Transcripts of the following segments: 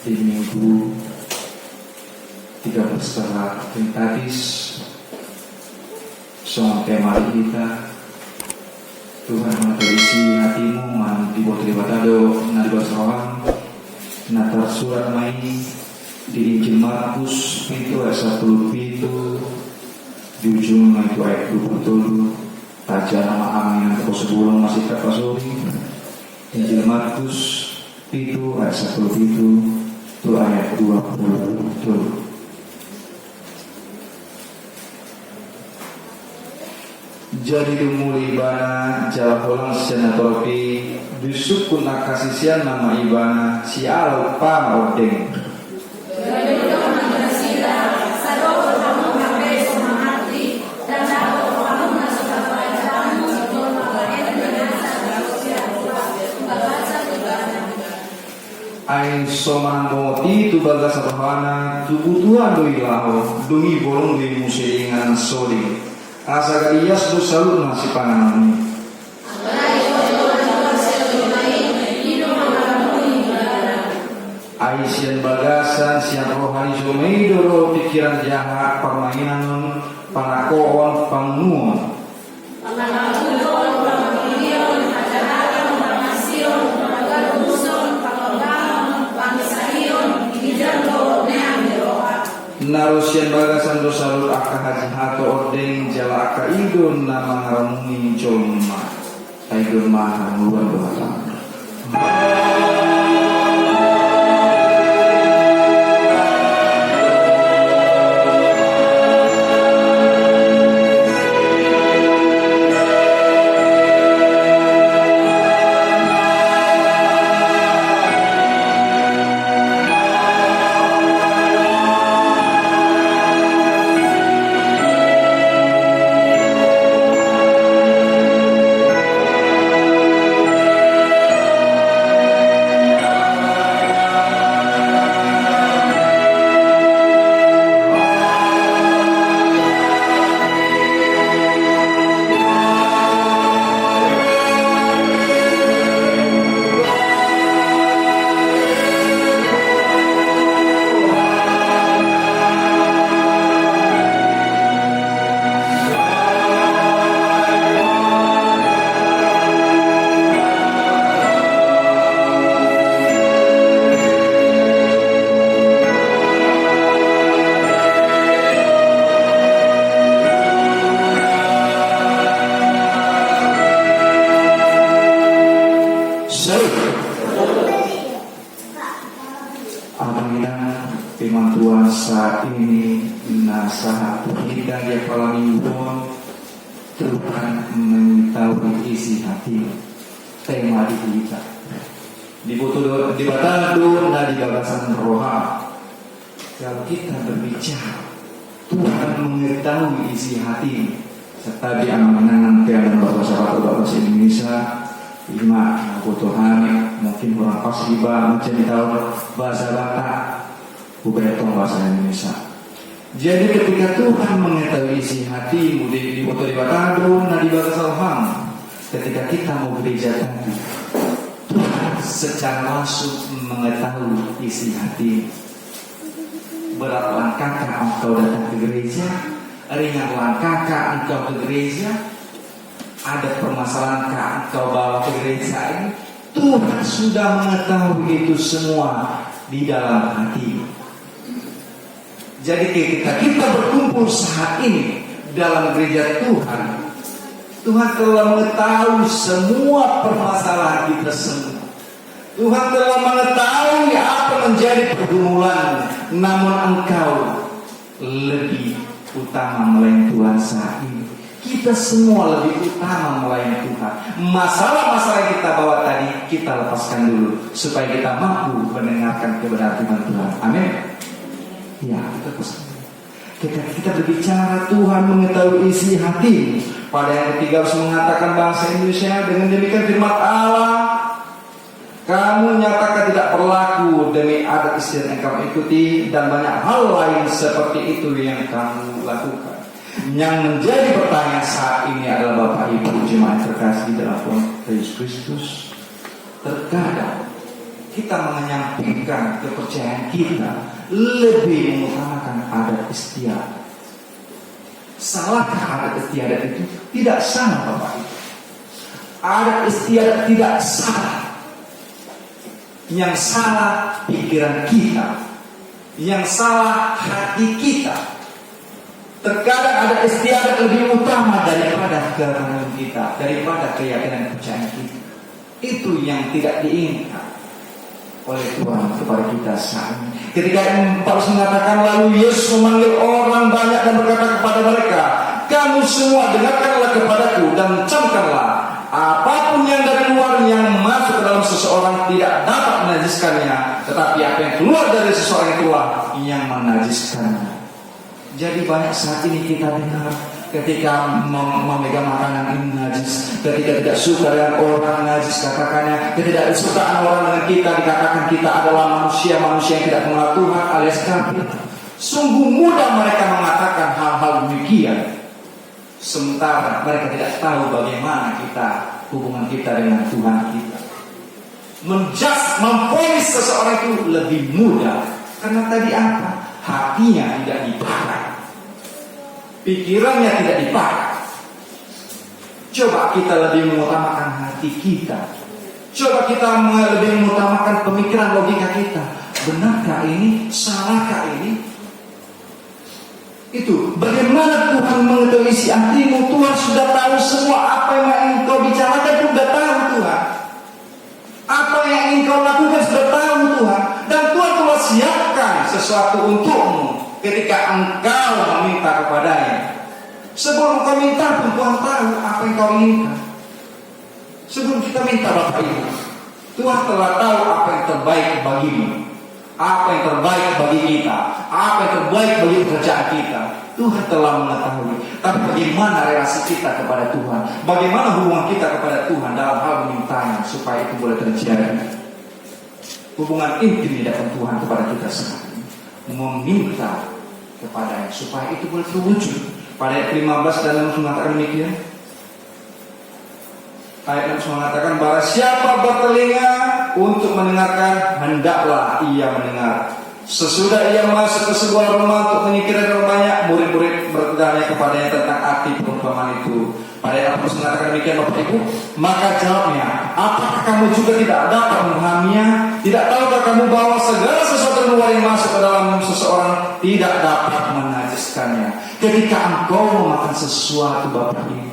di minggu 13 setelah Trinitatis. Soal tema kita, Tuhan mengisi hatimu man dibuat batado na dibuat rohan natar surat main di Injil Markus itu ayat 10 itu di ujung itu ayat 20 taja nama angin atau sebelum masih terpasuri. Injil Markus itu ayat 10 itu ayat 20. Jadi dumuli ibana jawab ulang senatoropi dusukun akasisian nama ibana si alau pa odeng. Ain somangoti tu bagas rohana tubutuan doi laho dungi bolong di muselingan soli. Asa garias tu selalu nasi pangan. Aisian bagasan siang rohani somai doro pikiran jahat permainan panakoon pangunuan. Narusian bagasan dosa lul aka haji hato ordeng jala aka idun nama ngaramuni jolma idun maha luar doa. Apabila firman Tuhan saat ini nasihat kita yang malam minggu Tuhan mengetahui isi hati tema di kita dibutuh dibatado dan di bagasan roha. Kalau kita berbicara Tuhan mengetahui isi hati serta di amangan piala bahasa Indonesia. Lima kebutuhan mungkin kurang pas tiba macam tahu bahasa Batak bukan bahasa Indonesia. Jadi ketika Tuhan mengetahui isi hatimu di foto di Batado dan di bahasa Salham, ketika kita mau gereja tadi Tuhan secara langsung mengetahui isi hati. Berat langkahkah engkau datang ke gereja? Ringan langkahkah engkau ke gereja? Ada permasalahan engkau bawa ke gereja ini? Tuhan sudah mengetahui itu semua di dalam hati. Jadi ketika kita berkumpul saat ini dalam gereja Tuhan, Tuhan telah mengetahui semua permasalahan kita semua. Tuhan telah mengetahui apa menjadi pergumulan, namun engkau lebih utama melayani Tuhan saat ini. Kita semua lebih utama melayani Tuhan. Masalah-masalah yang kita bawa tadi kita lepaskan dulu supaya kita mampu mendengarkan kebenaran firman Tuhan. Amin. Ya, kita pesan. Kita berbicara Tuhan mengetahui isi hati. Pada yang ketiga harus mengatakan bahasa Indonesia dengan demikian firman Allah. Kamu nyatakan tidak berlaku demi adat istiadat yang kamu ikuti dan banyak hal lain seperti itu yang kamu lakukan. Yang menjadi pertanyaan saat ini adalah Bapak Ibu jemaat terkasih di dalam Tuhan Yesus Kristus. Terkadang kita menyampingkan kepercayaan kita, lebih mengutamakan adat istiadat. Salahkah adat istiadat itu? Tidak salah, Bapak Ibu. Adat istiadat tidak salah. Yang salah pikiran kita, yang salah hati kita. Terkadang adat istiadat lebih utama daripada keyakinan kita, daripada keyakinan kepercayaan kita. Itu yang tidak diinginkan oleh Tuhan kepada kita saat ini. Ketika Paulus mengatakan, lalu Yesus memanggil orang banyak dan berkata kepada mereka, kamu semua dengarkanlah kepadaku dan camkanlah, apapun yang dari luar yang masuk ke dalam seseorang tidak dapat menajiskannya, tetapi apa yang keluar dari seseorang itulah yang menajiskannya. Jadi banyak saat ini kita dengar, ketika memegang makanan ini najis, ketika tidak suka dengan orang najis, katakannya ketidaksukaan orang dengan kita, dikatakan kita adalah manusia-manusia yang tidak mengenal Tuhan alias kafir. Sungguh mudah mereka mengatakan hal-hal demikian, sementara mereka tidak tahu bagaimana hubungan kita dengan Tuhan kita. Memponis seseorang itu lebih mudah, karena tadi apa? Hatinya tidak dipakai, pikirannya tidak dipakai. Coba kita lebih mengutamakan hati kita. Coba kita lebih mengutamakan pemikiran logika kita. Benarkah ini? Salahkah ini? Itu bagaimana Tuhan mengetahui isi hatimu. Tuhan sudah tahu semua apa yang engkau bicarakan, sudah tahu Tuhan. Apa yang engkau lakukan sudah tahu Tuhan. Dan Tuhan telah siapkan sesuatu untukmu ketika engkau meminta kepadanya. Sebelum kau minta pun Tuhan tahu apa yang kau inginkan. Sebelum kita minta, Bapak Ibu, Tuhan telah tahu apa yang terbaik bagimu, apa yang terbaik bagi kita, apa yang terbaik bagi pekerjaan kita. Tuhan telah mengetahui. Tapi bagaimana relasi kita kepada Tuhan, bagaimana hubungan kita kepada Tuhan dalam hal memintanya supaya itu boleh terjadi. Hubungan intim di dalam Tuhan kepada kita sekali, meminta kepadanya supaya itu boleh terwujud. Pada ayat 15 dan 16 mengatakan demikian. Ayat 16 mengatakan, barang siapa bertelinga untuk mendengarkan, hendaklah ia mendengar. Sesudah ia masuk ke sebuah rumah untuk menyingkirkan orang banyak, murid-murid bertanya kepadanya tentang arti perumpamaan itu. Pada ayat 16 mengatakan demikian, Bapak Ibu, maka jawabnya, apakah kamu juga tidak dapat memahaminya? Tidak tahukah kamu bahwa segala sesuatu luar yang masuk ke dalam seseorang tidak dapat menajiskannya? Ketika engkau memakan sesuatu, Bapak Ibu,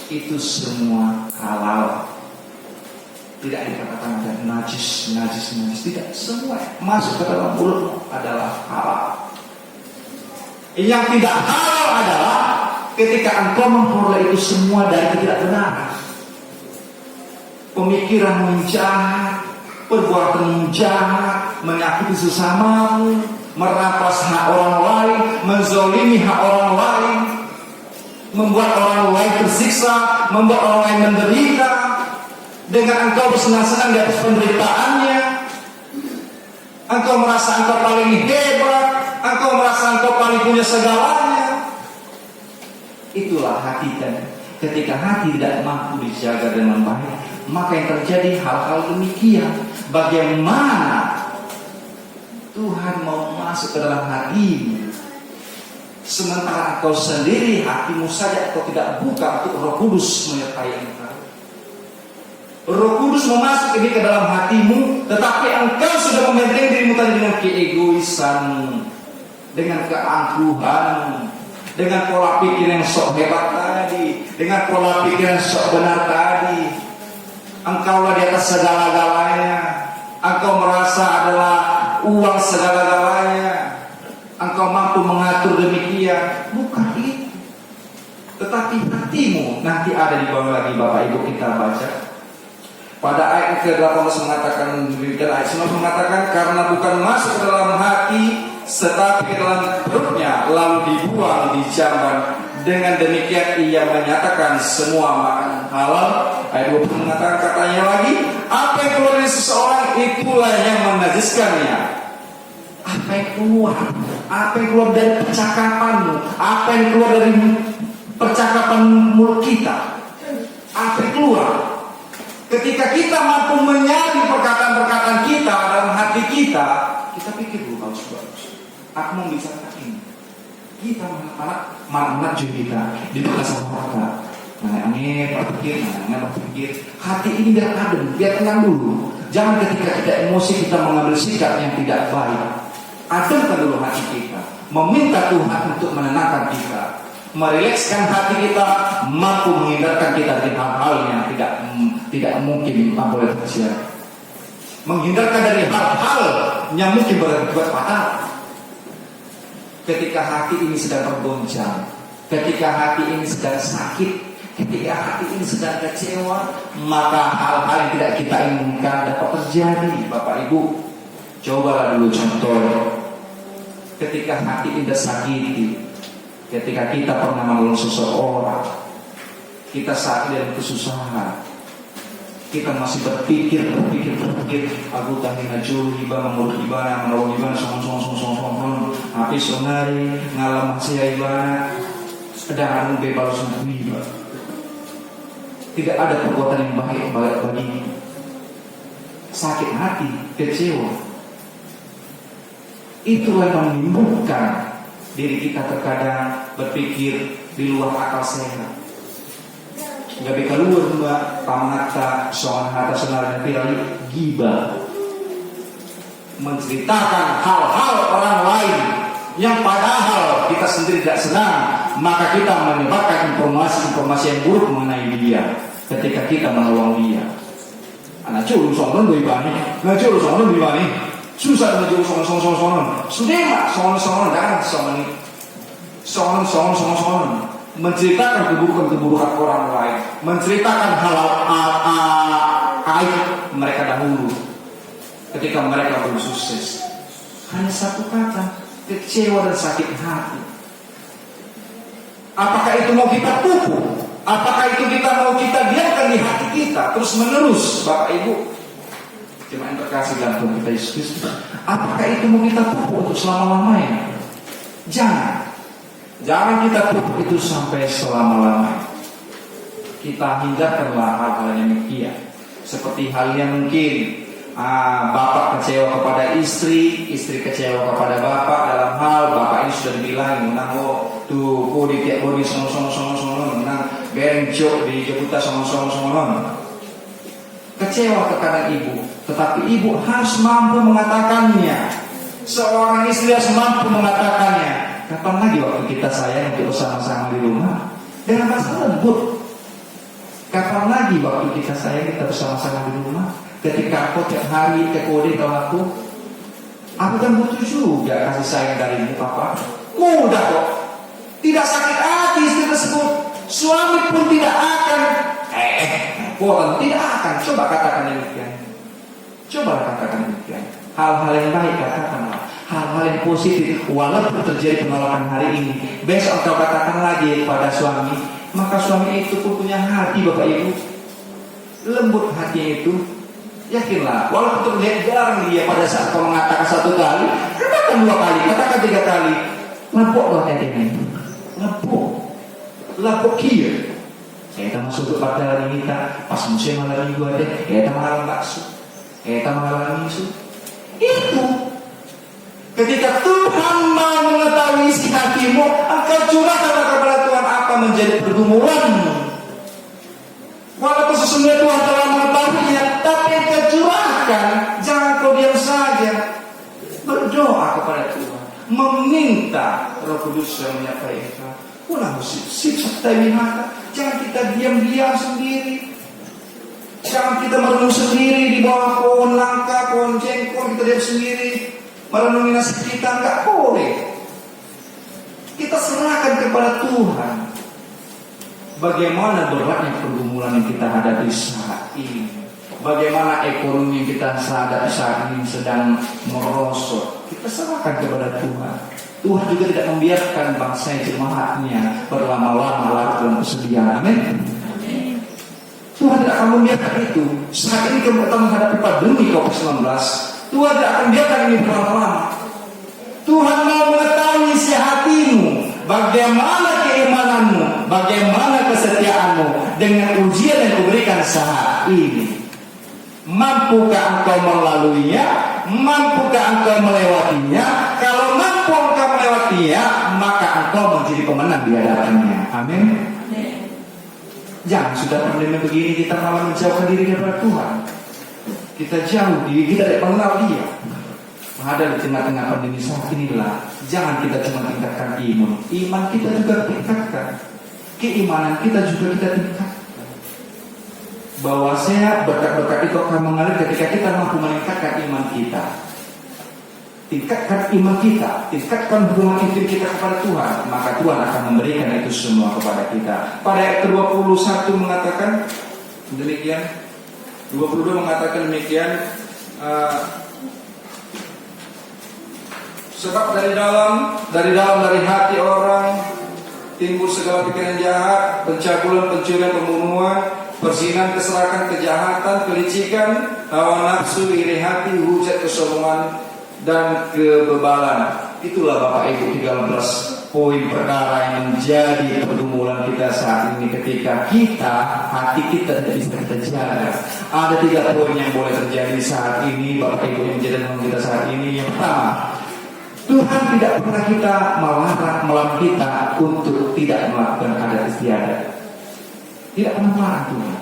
itu semua halal. Tidak dikatakan ada najis. Tidak, semua masuk ke dalam mulutmu adalah halal. Yang tidak halal adalah ketika engkau memperoleh itu semua dari ketidakbenaran. Pemikiran menjahat, perbuatan jahat, menyakiti sesamamu, merampas hak orang lain, menzolimi hak orang lain, membuat orang lain tersiksa, membuat orang lain menderita. Dengan engkau bersenang-senang di atas penderitaannya, engkau merasa engkau paling hebat, engkau merasa engkau paling punya segalanya. Itulah hati dan ketika hati tidak mampu dijaga dengan baik, maka yang terjadi hal-hal demikian. Bagaimana Tuhan mau masuk ke dalam hatimu, sementara engkau sendiri hatimu saja engkau tidak buka untuk Roh Kudus menyertai engkau. Roh Kudus memasuk ini ke dalam hatimu, tetapi engkau sudah membentengi dirimu tadi dengan keegoisanmu, dengan keangkuhanmu, dengan pola pikir yang sok hebat tadi, dengan pola pikir yang sok benar tadi. Engkaulah di atas segala-galanya. Engkau merasa adalah uang segala-galanya. Engkau mampu mengatur demikian. Bukan itu. Tetapi hatimu nanti ada di bawah lagi, Bapak Ibu kita baca. Pada ayat ke-18 mengatakan demikian, ayat 19 mengatakan, karena bukan masuk ke dalam hati tetapi ke dalam perutnya, lalu dibuang di jamban. Dengan demikian ia menyatakan semua makanan halal. Ayat 20 mengatakan, katanya lagi, apa yang keluar dari seseorang itulah yang menajiskannya. Apa yang keluar? Apa yang keluar dari percakapanmu? Apa yang keluar dari percakapan mulut kita? Apa yang keluar? Ketika kita mampu menyaring perkataan-perkataan kita dalam hati kita pikir dulu bagus. Aku mau bicara ini. Kita mana kita di dekat sama kita. Angin berpikir. Hati ini biar adem, biar tenang dulu. Jangan ketika kita emosi kita mengambil sikap yang tidak baik. Ademkan dulu hati kita. Meminta Tuhan untuk menenangkan kita, merilekskan hati kita, mampu menghindarkan kita dari hal-hal yang tidak mungkin boleh terjadi, menghindarkan dari hal-hal yang mungkin berakibat fatal. Ketika hati ini sedang bergoncang, ketika hati ini sedang sakit, ketika hati ini sedang kecewa, maka hal-hal yang tidak kita inginkan dapat terjadi. Bapak Ibu, cobalah dulu contoh. Ketika hati kita sakiti, ketika kita pernah menolong seseorang, kita saat dalam kesusahan, kita masih berpikir, aku tahina juru ibana, mengurus ibana, menolong ibana, song, habis sonari, ngalam masih ibana, sedang bebas untuk ibana. Tidak ada perbuatan yang baik bagi sakit hati, kecewa. Itulah yang menimbulkan diri kita terkadang berpikir di luar akal sehat. Gabi keluar mbak pamata soal hata senar dan pirali gibah, menceritakan hal-hal orang lain yang padahal kita sendiri tidak senang, maka kita menyebarkan informasi yang buruk mengenai dia ketika kita menolong dia. Anak curung soalnya bagaimana? Susah menuju sonon. Sudah mak sonon. Menceritakan keburukan orang lain, menceritakan hal aib mereka dahulu ketika mereka belum sukses. Hanya satu kata, kecewa dan sakit hati. Apakah itu mau kita pupuk? Apakah itu kita diamkan di hati kita terus menerus, Bapak Ibu? Cuma yang terkasih dalam Tuhan kita Yesus Kristus. Apakah itu mau kita pupuk untuk selama-lamanya? Jangan kita pupuk itu sampai selama-lamanya. Kita hindarkanlah hal-hal yang demikian. Seperti halnya mungkin bapak kecewa kepada istri kecewa kepada bapak dalam hal bapak ini sudah dibilang menang tuh di tiap bodi sono menang berencok di Jakarta sono. Kecewa terkadang ibu, tetapi ibu harus mampu mengatakannya. Seorang istri harus mampu mengatakannya. Kapan lagi waktu kita sayang untuk bersama-sama di rumah dengan bahasa lembut? Kapan lagi waktu kita sayang kita bersama-sama di rumah? Ketika aku tiap hari ke kode kalau aku kan butuh juga kasih sayang darimu, Papa. Mudah kok, tidak sakit hati istri tersebut. Suami pun tidak akan tidak akan. Coba katakan demikian. Hal-hal yang baik katakanlah, hal-hal yang positif. Walaupun terjadi penolakan hari ini, besok engkau katakan lagi pada suami, maka suami itu pun punya hati, Bapak Ibu. Lembut hati itu. Yakinlah, walaupun terlihat jarang dia pada saat kau mengatakan satu kali, katakan dua kali, katakan tiga kali. Lapuklah hatinya. Lapuk kia. Kita masuk ke pada kita pas musim malam minggu ada, kita malam bakso, kita malam misu. Itu ketika Tuhan mau mengetahui isi hatimu, engkau curahkan kepada Tuhan apa menjadi pergumulanmu. Walaupun sesungguhnya Tuhan telah mengetahuinya, tapi engkau curahkan. Jangan kau diam saja. Berdoa kepada Tuhan, meminta Roh Kudus yang menyertai engkau. Ulah sip jangan kita diam-diam sendiri. Jangan kita merenung sendiri di bawah pohon langka, pohon jengkol, kita diam sendiri merenungi nasib kita. Enggak boleh. Kita serahkan kepada Tuhan. Bagaimana beratnya pergumulan yang kita hadapi saat ini, bagaimana ekonomi yang kita hadapi saat ini sedang merosot, kita serahkan kepada Tuhan. Tuhan juga tidak membiarkan bangsa jemaatnya berlama-lama larut dalam kesedihan. Amin. Tuhan tidak akan membiarkan itu. Saat ini kita menghadapi pandemi COVID-19, Tuhan tidak akan biarkan ini berlama-lama. Tuhan mau mengetahui isi hatimu, bagaimana keimananmu, bagaimana kesetiaanmu dengan ujian yang diberikan saat ini. engkau melaluinya? Mampukah engkau melewatinya? Kalau mampu engkau melewatinya, maka engkau menjadi pemenang di hadapannya. Amin. Jangan sudah pandemi begini kita malah menjauhkan diri daripada Tuhan. Kita jauh diri, kita tidak mengenal Dia. Ada di tengah-tengah pandemi saat inilah, jangan kita cuma tingkatkan iman kita juga tingkatkan, keimanan kita juga kita tingkatkan. Bahwa saya berkat-berkat itu akan mengalir ketika kita mampu meningkatkan iman kita. Tingkatkan iman kita, tingkatkan hubungan intim kita kepada Tuhan, maka Tuhan akan memberikan itu semua kepada kita. Pada ayat ke-21 mengatakan demikian, 22 mengatakan demikian. Sebab dari hati orang timbul segala pikiran jahat, pencabulan, pencurian, pembunuhan, perzinahan, keserakan, kejahatan, kelicikan, hawa nafsu, iri hati, hujat, kesombongan, dan kebebalan. Itulah Bapak Ibu 13 poin perkara yang menjadi pergumulan kita saat ini ketika hati kita tidak bisa kita jaga. Ada 3 poin yang boleh terjadi saat ini Bapak Ibu yang menjadi dalam kita saat ini. Yang pertama, Tuhan tidak pernah kita melarang kita untuk tidak melakukan adat istiadat. Tidak pernah melarang Tuhan.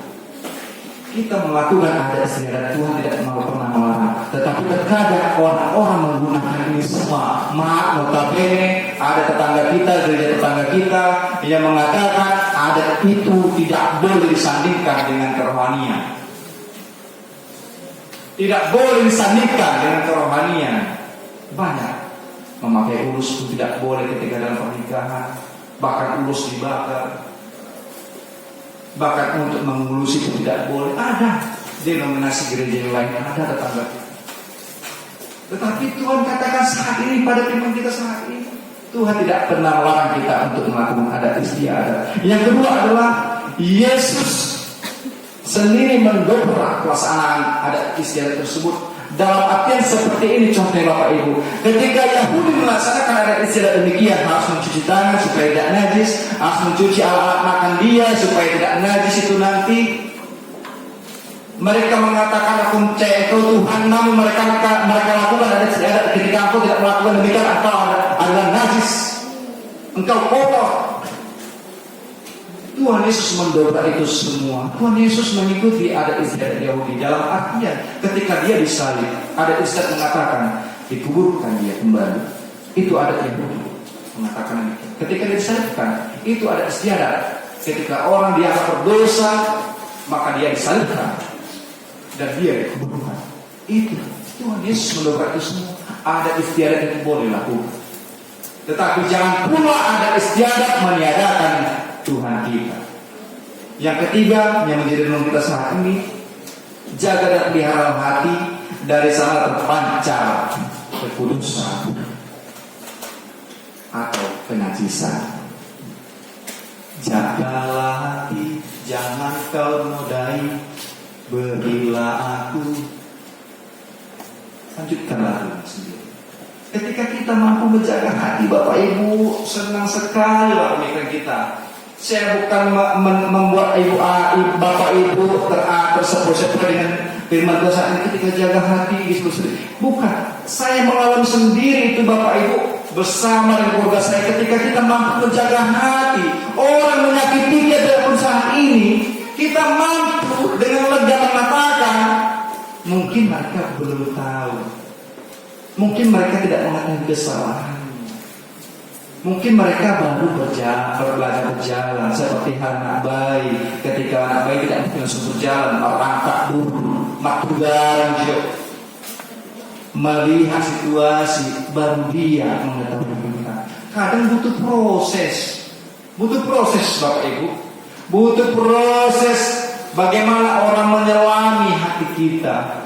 Kita melakukan adat istiadat, Tuhan tidak pernah melarang. Tetapi terkadang orang-orang menggunakan ini semua. Notabene ada tetangga kita, gereja tetangga kita yang mengatakan adat itu tidak boleh disandingkan dengan kerohanian. Tidak boleh disandingkan dengan kerohanian. Banyak. Memakai ulus itu tidak boleh ketika dalam pernikahan, bahkan ulus dibakar, bahkan untuk mengulus itu tidak boleh. Ada denominasi gereja yang lain, ada tetangga kita. Tetapi Tuhan katakan saat ini pada firman kita saat ini, Tuhan tidak pernah melarang kita untuk melakukan adat istiadat. Yang kedua adalah Yesus sendiri mendobrak pelaksanaan adat istiadat tersebut. Dalam artian seperti ini contohnya Bapak Ibu, ketika Yahudi melaksanakan adat istiadat demikian, harus mencuci tangan supaya tidak najis, harus mencuci alat-alat makan dia supaya tidak najis itu nanti. Mereka mengatakan aku percaya Engkau Tuhan, namun mereka lakukan adat istiadat. Ketika Engkau tidak melakukan demikian, Engkau adalah najis, Engkau kotor. Tuhan Yesus mendobrak itu semua. Tuhan Yesus mengikuti adat istiadat Yahudi. Dalam artian ketika dia disalib, adat istiadat mengatakan dikuburkan dia kembali. Itu adat Yahudi mengatakan itu. Ketika dia disalibkan, itu adat istiadat. Ketika orang dianggap berdosa, maka dia disalibkan dan dia dikuburkan. Itu Tuhan Yesus mendobrak itu semua. Adat istiadat itu boleh lakukan. Tetapi jangan pula adat istiadat meniadakan Tuhan kita. Yang ketiga yang menjadi renungan kita saat ini, jaga dan pelihara hati dari sana terpancar kekudusan atau kenajisan. Jagalah hati, jangan kau nodai, berilah aku. Lanjutkan lagu sendiri. Ketika kita mampu menjaga hati Bapak Ibu, senang sekali lah pemikiran kita. Saya bukan membuat Bapak Ibu tersebut dengan firman Tuhan saat ini ketika jaga hati gitu. Bukan, saya mengalami sendiri itu Bapak Ibu bersama dengan keluarga saya ketika kita mampu menjaga hati. Orang menyakiti kita pun saat ini kita mampu dengan lega mengatakan, mungkin mereka belum tahu, mungkin mereka tidak mengetahui kesalahan. Mungkin mereka baru belajar berjalan seperti anak bayi. Ketika anak bayi tidak mungkin langsung berjalan, merangkak dulu, matugaran juga, melihat situasi, baru dia mengetahui benar. Kadang butuh proses Bapak Ibu, butuh proses bagaimana orang menyelami hati kita.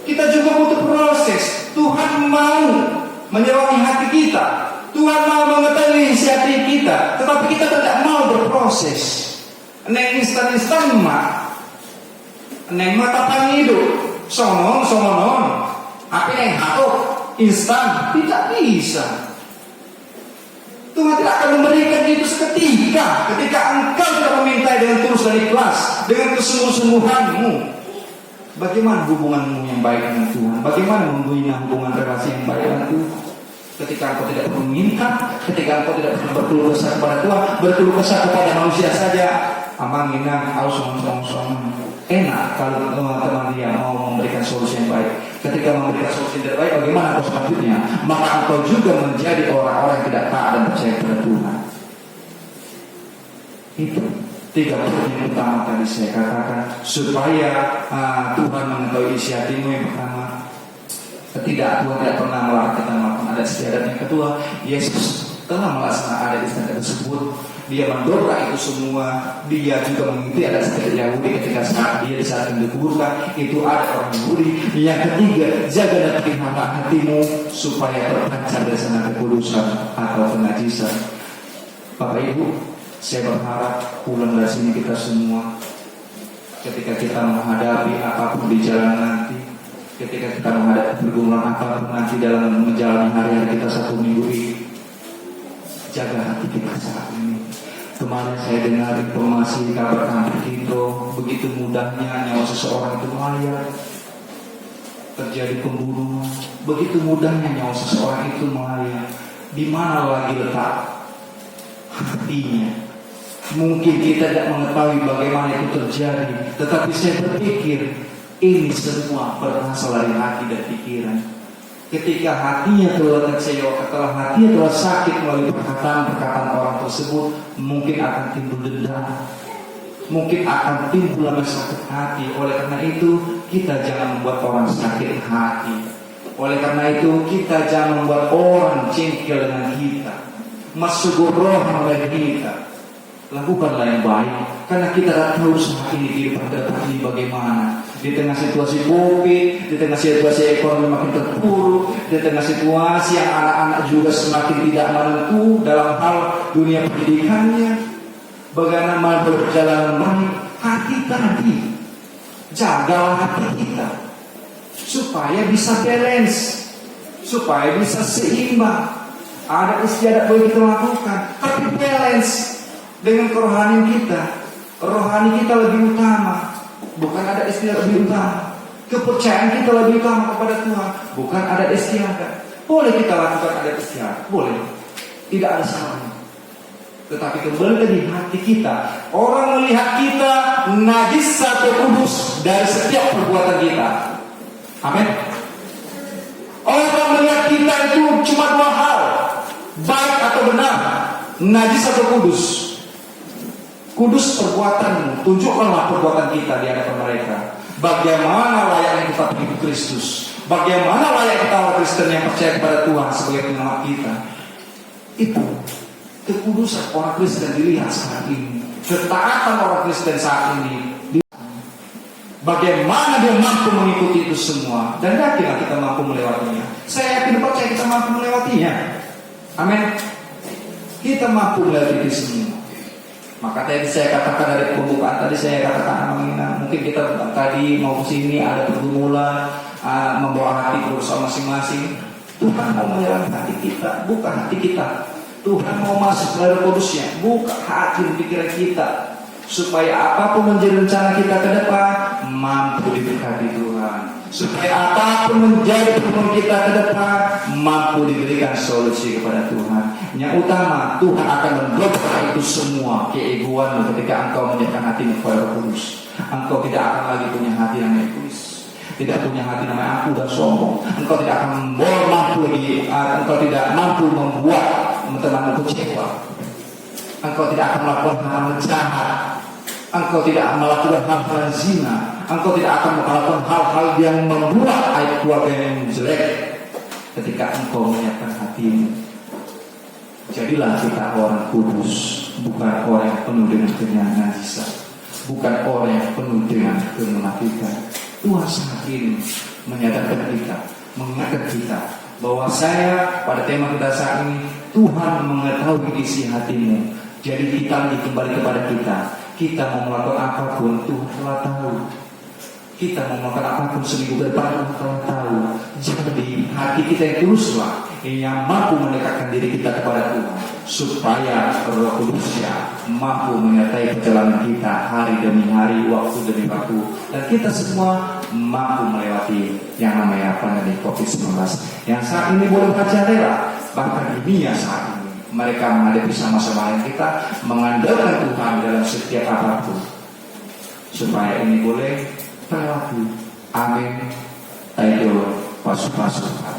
Kita juga butuh proses. Tuhan mau menyelami hati kita. Tuhan mau mengetahui isi hati kita, tetapi kita tidak mau berproses. Neng instan mah, neng mata pangidu, sonon, tapi neng hatut instan tidak bisa. Tuhan tidak akan memberikan itu ketika engkau tidak meminta dengan tulus dan ikhlas, dengan kesungguh-sungguhanmu. Bagaimana hubunganmu yang baik dengan Tuhan? Bagaimana membina hubungan relasi yang baik dengan Tuhan? Ketika engkau tidak meminta, ketika engkau tidak pernah berkeluh kesah kepada Tuhan, berkeluh kesah kepada manusia saja, amang inang, aus song. Enak kalau teman dia mau memberikan solusi yang baik. Ketika memberikan solusi yang tidak baik, bagaimana kau selanjutnya? Maka engkau juga menjadi orang-orang yang tidak taat dan percaya kepada Tuhan. Itu 3 poin yang utama tadi saya katakan supaya Tuhan mengetahui isi hatimu. Yang pertama, Tuhan tidak pernah melarang kita melakukan adat istiadat. Yang kedua, Yesus telah melaksanakan adat istiadat tersebut. Dia mendobrak itu semua. Dia juga mengikuti adat istiadat Yahudi ketika saat dia di saat yang dikuburkan itu ada orang Yahudi. Yang ketiga, jaga dan pelihara hatimu supaya terpancar dari sana kekudusan atau kenajisan. Bapak Ibu, saya berharap pulang dari sini kita semua, ketika kita menghadapi apapun di jalan nanti, ketika kita menghadapi pergumulan apapun nanti dalam menjalani hari-hari kita 1 minggu ini, jaga hati kita saat ini. Kemarin saya dengar informasi kabar kampung Tito, begitu mudahnya nyawa seseorang itu melayang, terjadi pembunuhan, begitu mudahnya nyawa seseorang itu melayang. Di mana lagi letak hatinya? Mungkin kita tidak mengetahui bagaimana itu terjadi, tetapi saya berpikir ini semua berasal dari hati dan pikiran. Ketika hatinya telah kecewa, ketika hatinya telah sakit melalui perkataan orang tersebut, mungkin akan timbul dendam, mungkin akan timbul sakit hati. Oleh karena itu, kita jangan membuat orang sakit hati. Oleh karena itu, kita jangan membuat orang jengkel dengan kita, masuk roh oleh kita. Lakukanlah yang baik, karena kita tidak tahu saat ini di depan ini bagaimana. Di tengah situasi COVID, di tengah situasi ekonomi makin terpuruk, di tengah situasi yang anak-anak juga semakin tidak menentu dalam hal dunia pendidikannya, bagaimana berjalan baik hati tadi. Jagalah hati kita supaya bisa balance, supaya bisa seimbang. Ada istiadat boleh kita lakukan, tapi balance dengan kerohanian kita. Rohani kita lebih utama, bukan ada istiadat lebih utama. Kepercayaan kita lebih utama kepada Tuhan, bukan ada istiadat. Boleh kita lakukan adat istiadat, boleh, tidak ada salahnya. Tetapi kembali di hati kita, orang melihat kita najis atau kudus dari setiap perbuatan kita. Amin. Orang melihat kita itu cuma 2 hal, baik atau benar, najis atau kudus. Kudus perbuatanmu, tunjukkanlah perbuatan kita di hadapan mereka. Bagaimana layaknya kita mengikut Kristus, bagaimana layak kita orang Kristen yang percaya kepada Tuhan sebagai penyelamat kita. Itu kekudusan orang Kristen dilihat saat ini, ketaatan orang Kristen saat ini. Bagaimana dia mampu mengikuti itu semua, dan yakinlah kita mampu melewatinya. Saya yakin percaya kita mampu melewatinya. Amin. Kita mampu melewati itu semua. Maka tadi saya katakan dari pembukaan tadi saya katakan mungkin kita tadi mau ke sini ada pergumulan, membawa hati berusaha masing-masing. Tuhan mau menyerang hati kita, bukan hati kita. Tuhan mau masuk melalui kudusnya, bukan hati dan pikiran kita. Supaya apapun menjadi rencana kita ke depan mampu diberkati Tuhan. Supaya apapun menjadi penuh kita ke depan mampu diberikan solusi kepada Tuhan. Yang utama, Tuhan akan mendobrak itu semua keegoanmu ketika engkau menyerahkan hatimu kepada Roh Kudus. Engkau tidak akan lagi punya hati yang egois, tidak punya hati namanya aku dan sombong. Engkau tidak akan mampu lagi, engkau tidak mampu membuat temanmu kecewa. Engkau tidak akan melakukan hal jahat. Engkau tidak melakukan hal-hal zina. Engkau tidak akan melakukan hal-hal yang membuat aib keluarga yang jelek. Ketika engkau menyiapkan hatimu, jadilah kita orang kudus, bukan orang yang penuh dengan kenajisan, bukan orang yang penuh dengan kemunafikan. Tuhan saat ini menyadarkan kita, mengingatkan kita bahwa saya pada tema kita saat ini, Tuhan mengetahui isi hatimu. Jadi kita kembali kepada kita. Kita mau melakukan apapun, Tuhan telah tahu. Kita mau melakukan apapun seminggu ke depan, Tuhan telah tahu. Jadi hati kita yang tuluslah, yang mampu mendekatkan diri kita kepada Tuhan, supaya Roh Kudusnya mampu menyertai perjalanan kita hari demi hari, waktu demi waktu, dan kita semua mampu melewati yang namanya pandemi COVID-19 yang saat ini boleh merajalela. Bahkan dunia saat ini mereka menghadapi sama-sama yang kita mengandalkan Tuhan dalam setiap apapun, supaya ini boleh terlewati. Amin. Tayo, pasu-pasu.